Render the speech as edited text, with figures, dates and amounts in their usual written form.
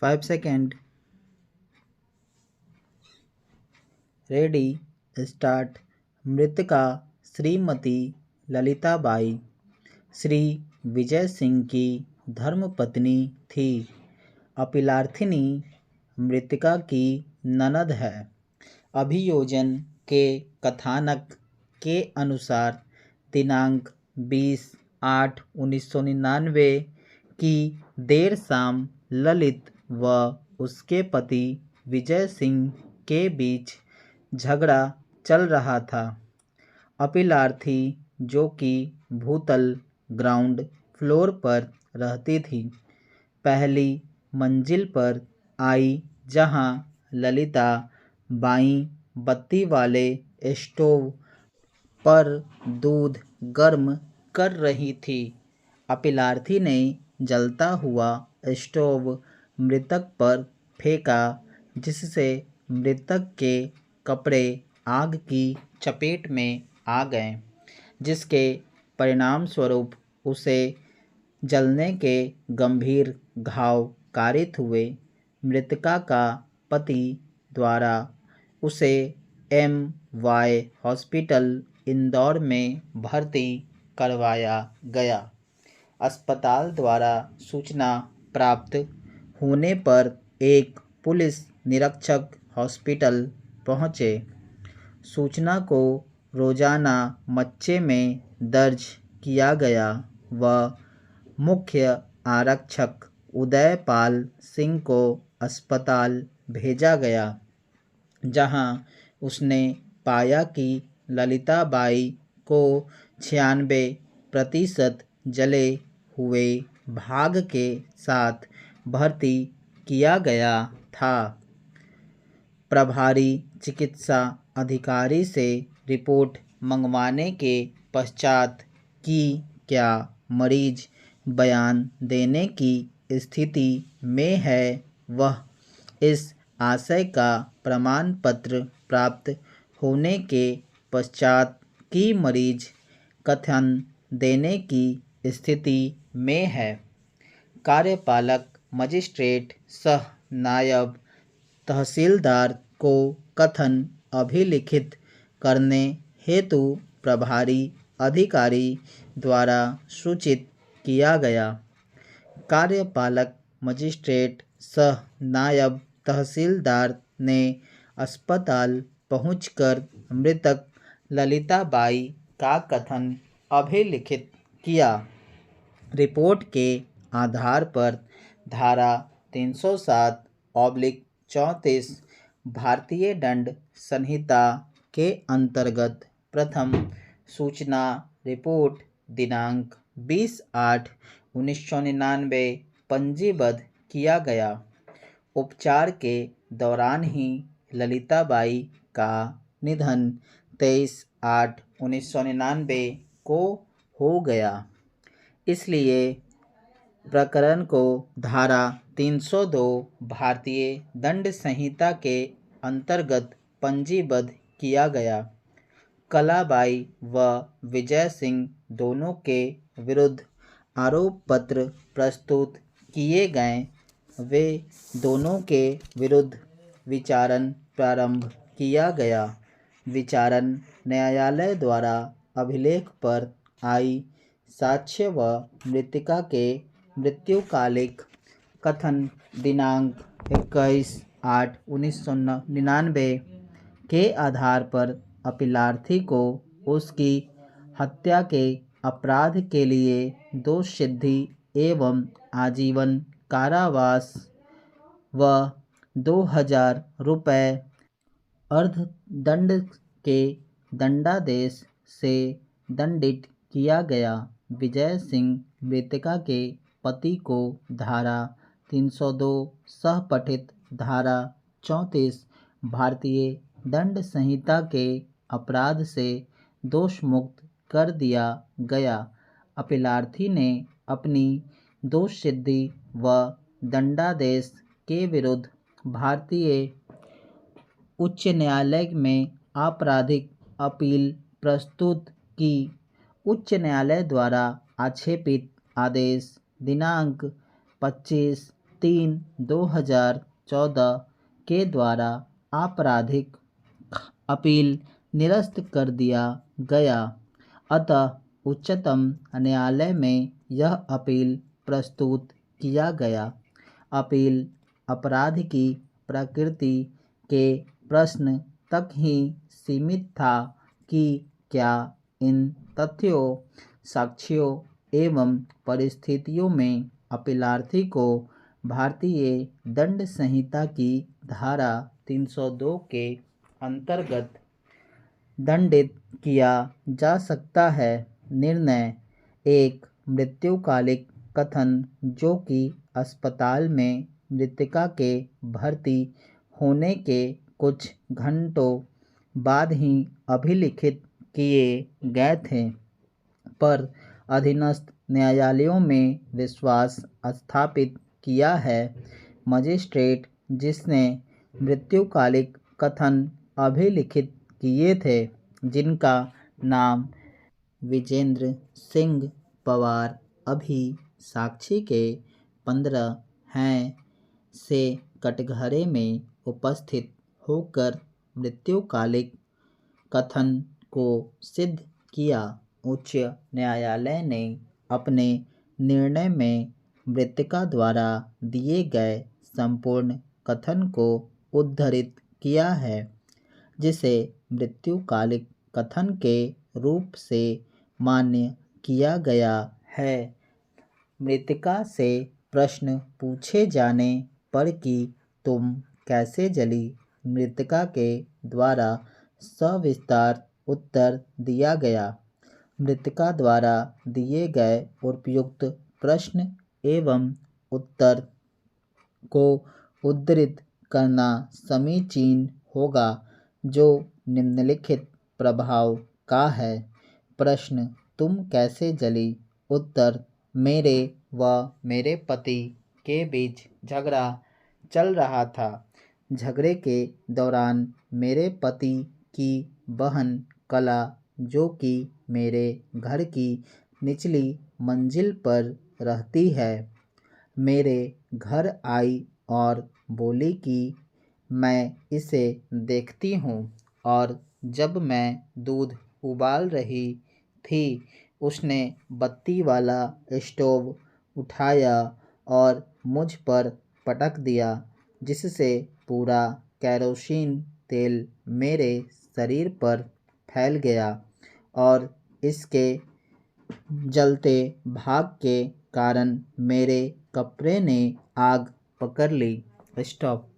5 second. Ready, start. मृतका श्रीमती ललिताबाई श्री विजय सिंह की धर्मपत्नी थी। अपीलार्थिनी मृतका की ननद है। अभियोजन के कथानक के अनुसार दिनांक 20/8/1999 की देर शाम ललित व उसके पति विजय सिंह के बीच झगड़ा चल रहा था। अपीलार्थी, जो कि भूतल ग्राउंड फ्लोर पर रहती थी, पहली मंजिल पर आई, जहां ललिता बाईं बत्ती वाले स्टोव पर दूध गर्म कर रही थी। अपीलार्थी ने जलता हुआ स्टोव मृतक पर फेंका, जिससे मृतक के कपड़े आग की चपेट में आ गए, जिसके परिणामस्वरूप उसे जलने के गंभीर घाव कारित हुए। मृतका का पति द्वारा उसे MY हॉस्पिटल इंदौर में भर्ती करवाया गया। अस्पताल द्वारा सूचना प्राप्त होने पर एक पुलिस निरीक्षक हॉस्पिटल पहुंचे। सूचना को रोजाना मच्चे में दर्ज किया गया व मुख्य आरक्षक उदयपाल सिंह को अस्पताल भेजा गया, जहां उसने पाया कि ललिताबाई को 96% जले हुए भाग के साथ भर्ती किया गया था। प्रभारी चिकित्सा अधिकारी से रिपोर्ट मंगवाने के पश्चात कि क्या मरीज बयान देने की स्थिति में है, वह इस आशय का प्रमाण पत्र प्राप्त होने के पश्चात कि मरीज कथन देने की स्थिति में है, कार्यपालक मजिस्ट्रेट सह नायब तहसीलदार को कथन अभिलिखित करने हेतु प्रभारी अधिकारी द्वारा सूचित किया गया। कार्यपालक मजिस्ट्रेट सह नायब तहसीलदार ने अस्पताल पहुंचकर मृतक ललिताबाई का कथन अभिलिखित किया। रिपोर्ट के आधार पर धारा 307/34 भारतीय दंड संहिता के अंतर्गत प्रथम सूचना रिपोर्ट दिनांक 20/8/1999 पंजीबद्ध किया गया। उपचार के दौरान ही ललिताबाई का निधन 23/8/1999 को हो गया। इसलिए प्रकरण को धारा 302 भारतीय दंड संहिता के अंतर्गत पंजीबद्ध किया गया। कलाबाई व विजय सिंह दोनों के विरुद्ध आरोप पत्र प्रस्तुत किए गए। वे दोनों के विरुद्ध विचारण प्रारंभ किया गया। विचारण न्यायालय द्वारा अभिलेख पर आई साक्ष्य व मृतका के मृत्युकालिक कथन दिनांक 21/8/1999 के आधार पर अपीलार्थी को उसकी हत्या के अपराध के लिए दोष सिद्धि एवं आजीवन कारावास व 2000 रुपये अर्थदंड के दंडादेश से दंडित किया गया। विजय सिंह मृतका के पति को धारा 302 सह पठित धारा 34 भारतीय दंड संहिता के अपराध से दोषमुक्त कर दिया गया। अपीलार्थी ने अपनी दोष सिद्धि व दंडादेश के विरुद्ध भारतीय उच्च न्यायालय में आपराधिक अपील प्रस्तुत की। उच्च न्यायालय द्वारा आक्षेपित आदेश दिनांक 3/2014 के द्वारा आपराधिक अपील निरस्त कर दिया गया। अतः उच्चतम न्यायालय में यह अपील प्रस्तुत किया गया। अपील अपराध की प्रकृति के प्रश्न तक ही सीमित था कि क्या इन तथ्यों, साक्ष्यों एवं परिस्थितियों में अपीलार्थी को भारतीय दंड संहिता की धारा 302 के अंतर्गत दंडित किया जा सकता है। निर्णय: एक मृत्युकालिक कथन जो कि अस्पताल में मृतिका के भर्ती होने के कुछ घंटों बाद ही अभिलिखित किए गए थे, पर अधीनस्थ न्यायालयों में विश्वास स्थापित किया है। मजिस्ट्रेट जिसने मृत्युकालिक कथन अभिलिखित किए थे, जिनका नाम विजेंद्र सिंह पवार अभी साक्षी के 15 हैं, से कटघरे में उपस्थित होकर मृत्युकालिक कथन को सिद्ध किया। उच्च न्यायालय ने अपने निर्णय में मृतिका द्वारा दिए गए संपूर्ण कथन को उद्धृत किया है, जिसे मृत्युकालिक कथन के रूप से मान्य किया गया है। मृतिका से प्रश्न पूछे जाने पर कि तुम कैसे जली, मृतिका के द्वारा सविस्तार उत्तर दिया गया। मृतिका द्वारा दिए गए उपयुक्त प्रश्न एवं उत्तर को उद्धृत करना समीचीन होगा, जो निम्नलिखित प्रभाव का है। प्रश्न: तुम कैसे जली? उत्तर: मेरे व मेरे पति के बीच झगड़ा चल रहा था। झगड़े के दौरान मेरे पति की बहन कला, जो कि मेरे घर की निचली मंजिल पर रहती है, मेरे घर आई और बोली कि मैं इसे देखती हूँ, और जब मैं दूध उबाल रही थी, उसने बत्ती वाला स्टोव उठाया और मुझ पर पटक दिया, जिससे पूरा केरोसिन तेल मेरे शरीर पर फैल गया और इसके जलते भाग के कारण मेरे कपड़े ने आग पकड़ ली। स्टॉप।